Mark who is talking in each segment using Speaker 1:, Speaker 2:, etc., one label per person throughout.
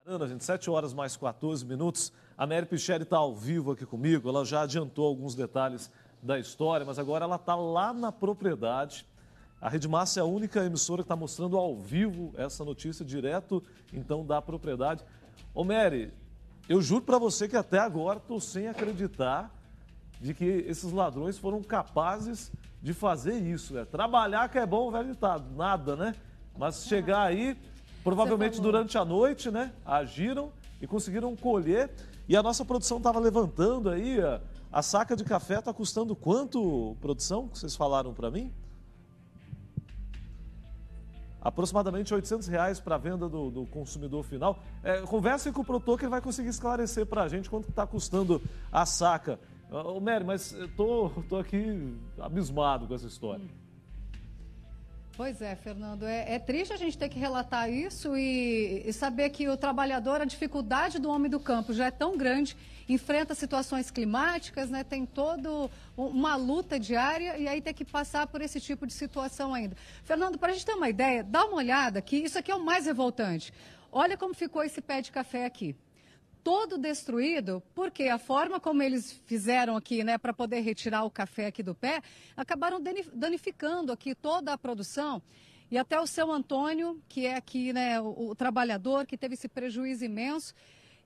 Speaker 1: Ana, gente, 7 horas mais 14 minutos. A Mary Picheri está ao vivo aqui comigo. Ela já adiantou alguns detalhes da história, mas agora ela está lá na propriedade. A Rede Massa é a única emissora que está mostrando ao vivo essa notícia direto, então, da propriedade. Ô, Mary, eu juro para você que até agora estou sem acreditar de que esses ladrões foram capazes de fazer isso, né? Trabalhar que é bom, velho ditado, nada, né? Mas chegar aí, provavelmente durante a noite, né? Agiram e conseguiram colher. E a nossa produção estava levantando aí, a saca de café está custando quanto, produção, que vocês falaram para mim? Aproximadamente R$800 para a venda do consumidor final. Conversem com o produtor que ele vai conseguir esclarecer para a gente quanto está custando a saca. Ô, Mary, mas eu tô aqui abismado com essa história.
Speaker 2: Pois é, Fernando, é triste a gente ter que relatar isso e saber que o trabalhador, a dificuldade do homem do campo já é tão grande, enfrenta situações climáticas, né, tem toda uma luta diária e aí tem que passar por esse tipo de situação ainda. Fernando, para a gente ter uma ideia, dá uma olhada aqui, isso aqui é o mais revoltante. Olha como ficou esse pé de café aqui. Todo destruído, porque a forma como eles fizeram aqui, né, para poder retirar o café aqui do pé, acabaram danificando aqui toda a produção. E até o seu Antônio, que é aqui, né, o trabalhador que teve esse prejuízo imenso,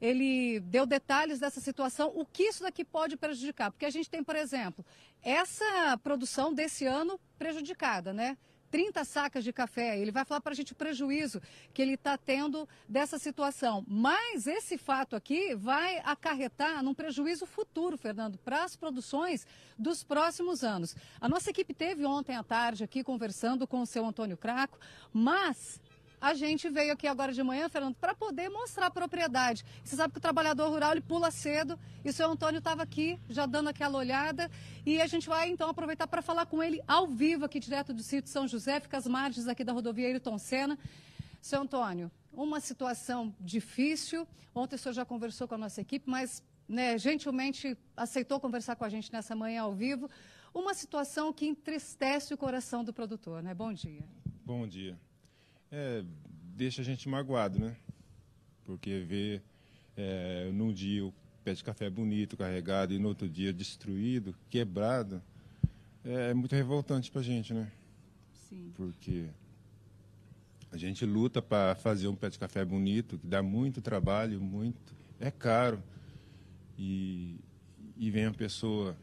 Speaker 2: ele deu detalhes dessa situação, o que isso daqui pode prejudicar. Porque a gente tem, por exemplo, essa produção desse ano prejudicada, né? 30 sacas de café, ele vai falar para a gente o prejuízo que ele está tendo dessa situação. Mas esse fato aqui vai acarretar num prejuízo futuro, Fernando, para as produções dos próximos anos. A nossa equipe teve ontem à tarde aqui conversando com o seu Antônio Craco, mas a gente veio aqui agora de manhã, Fernando, para poder mostrar a propriedade. Você sabe que o trabalhador rural, ele pula cedo, e o seu Antônio estava aqui, já dando aquela olhada, e a gente vai, então, aproveitar para falar com ele ao vivo, aqui direto do sítio São José, fica às margens aqui da rodovia Ayrton Senna. Seu Antônio, uma situação difícil, ontem o senhor já conversou com a nossa equipe, mas, né, gentilmente aceitou conversar com a gente nessa manhã ao vivo, uma situação que entristece o coração do produtor, né? Bom dia.
Speaker 3: Bom dia. Deixa a gente magoado, né? Porque ver num dia o pé de café bonito, carregado, e no outro dia destruído, quebrado, é muito revoltante para a gente, né?
Speaker 2: Sim.
Speaker 3: Porque a gente luta para fazer um pé de café bonito, que dá muito trabalho, é caro, e vem uma pessoa,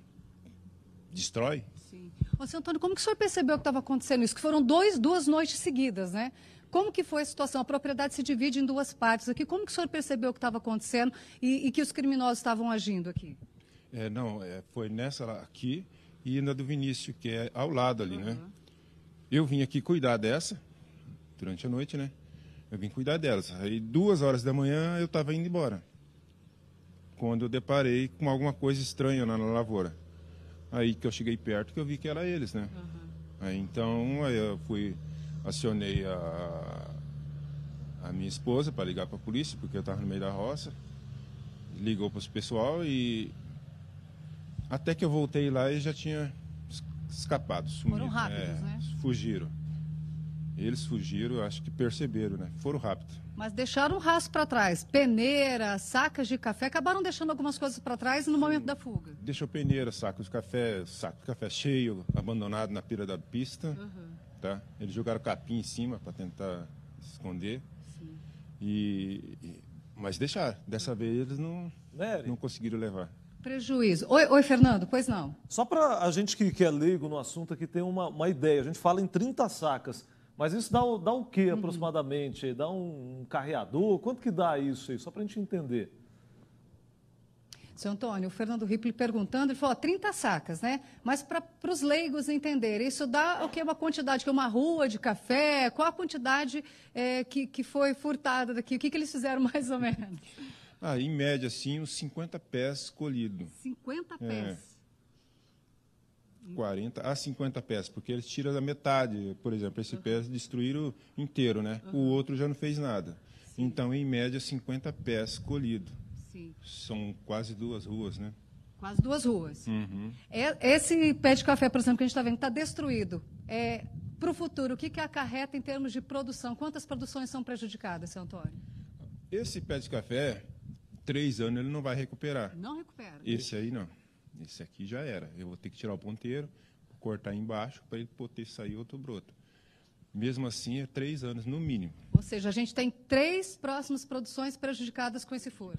Speaker 3: destrói.
Speaker 2: Sim. Ô, seu Antônio, como que o senhor percebeu que estava acontecendo isso? Que foram duas noites seguidas, né? Como que foi a situação? A propriedade se divide em duas partes aqui. Como que o senhor percebeu que estava acontecendo e que os criminosos estavam agindo aqui?
Speaker 3: Foi nessa aqui e na do Vinícius, que é ao lado ali, né? Eu vim aqui cuidar dessa, durante a noite, né? Eu vim cuidar delas. Aí 2 horas da manhã eu estava indo embora. Quando eu deparei com alguma coisa estranha na lavoura. Aí que eu cheguei perto que eu vi que era eles, né? Aí eu acionei a minha esposa para ligar para a polícia, porque eu estava no meio da roça. Ligou para o pessoal e até que eu voltei lá e já tinha escapado, sumido.
Speaker 2: Foram rápidos, né?
Speaker 3: Fugiram. Eles fugiram, acho que perceberam, né? Foram rápidos.
Speaker 2: Mas deixaram um rastro para trás. Peneira, sacas de café, acabaram deixando algumas coisas para trás no momento da fuga.
Speaker 3: Deixou peneira, saco de café cheio, abandonado na pira da pista. Tá? Eles jogaram capim em cima para tentar esconder. Sim. Mas deixaram. Dessa vez eles não conseguiram levar.
Speaker 2: Prejuízo. Oi, Fernando, pois não.
Speaker 1: Só para a gente que é leigo no assunto aqui ter uma ideia, a gente fala em 30 sacas, mas isso dá o quê aproximadamente? Dá um carreador? Quanto que dá isso aí? Só para a gente entender.
Speaker 2: Seu Antônio, o Fernando Ripley perguntando, ele falou 30 sacas, né? Mas para os leigos entenderem, isso dá o que? Uma quantidade, que é uma rua de café? Qual a quantidade que foi furtada daqui? O que eles fizeram mais ou menos?
Speaker 3: Em média, assim, uns 50 pés colhidos.
Speaker 2: 50 pés?
Speaker 3: 40 a 50 pés, porque eles tiram da metade. Por exemplo, esse pé destruíram inteiro, né? O outro já não fez nada. Sim. Então, em média, 50 pés colhidos.
Speaker 2: Sim.
Speaker 3: São quase 2 ruas, né?
Speaker 2: Quase 2 ruas. Esse pé de café, por exemplo, que a gente está vendo, está destruído. Para o futuro, o que acarreta em termos de produção? Quantas produções são prejudicadas, seu Antônio?
Speaker 3: Esse pé de café, 3 anos ele não vai recuperar.
Speaker 2: Não recupera.
Speaker 3: Esse aí não. Esse aqui já era. Eu vou ter que tirar o ponteiro, cortar embaixo para ele poder sair outro broto. Mesmo assim, é 3 anos no mínimo.
Speaker 2: Ou seja, a gente tem 3 próximas produções prejudicadas com esse furo.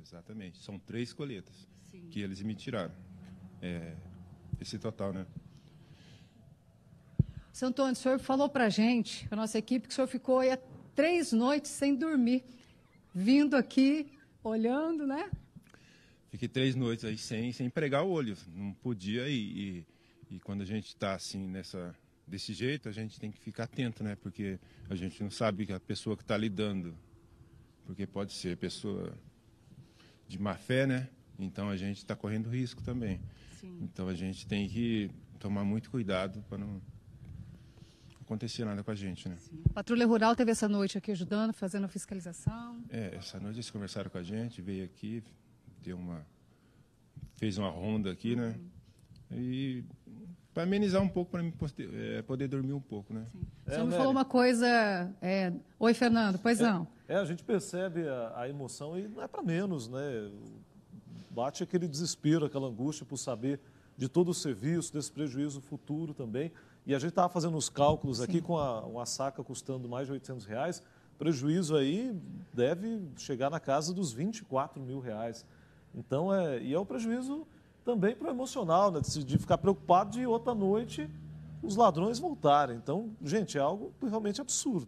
Speaker 3: Exatamente. São 3 colheitas
Speaker 2: Sim.
Speaker 3: que eles me tiraram. Esse total, né?
Speaker 2: Seu Antônio, o senhor falou para a gente, para a nossa equipe, que o senhor ficou aí 3 noites sem dormir, vindo aqui, olhando, né?
Speaker 3: Fiquei 3 noites aí sem pregar o olho. Não podia ir. E quando a gente está assim, desse jeito, a gente tem que ficar atento, né? Porque a gente não sabe que a pessoa que está lidando, porque pode ser pessoa de má fé, né? Então a gente está correndo risco também.
Speaker 2: Sim.
Speaker 3: Então a gente tem que tomar muito cuidado para não acontecer nada com a gente, né?
Speaker 2: Sim. A Patrulha Rural teve essa noite aqui ajudando, fazendo a fiscalização.
Speaker 3: Essa noite eles conversaram com a gente, veio aqui, fez uma ronda aqui, né? E para amenizar um pouco, para mim poder dormir um pouco, né?
Speaker 2: Sim. O senhor me falou uma coisa... Oi, Fernando, pois não.
Speaker 1: A gente percebe a emoção e não é para menos, né? Bate aquele desespero, aquela angústia por saber de todo o serviço, desse prejuízo futuro também. E a gente estava fazendo os cálculos aqui com uma saca custando mais de R$800, prejuízo aí deve chegar na casa dos R$24 mil. Então, e é um prejuízo também para o emocional, né? De ficar preocupado de outra noite os ladrões voltarem. Então, gente, é algo realmente absurdo.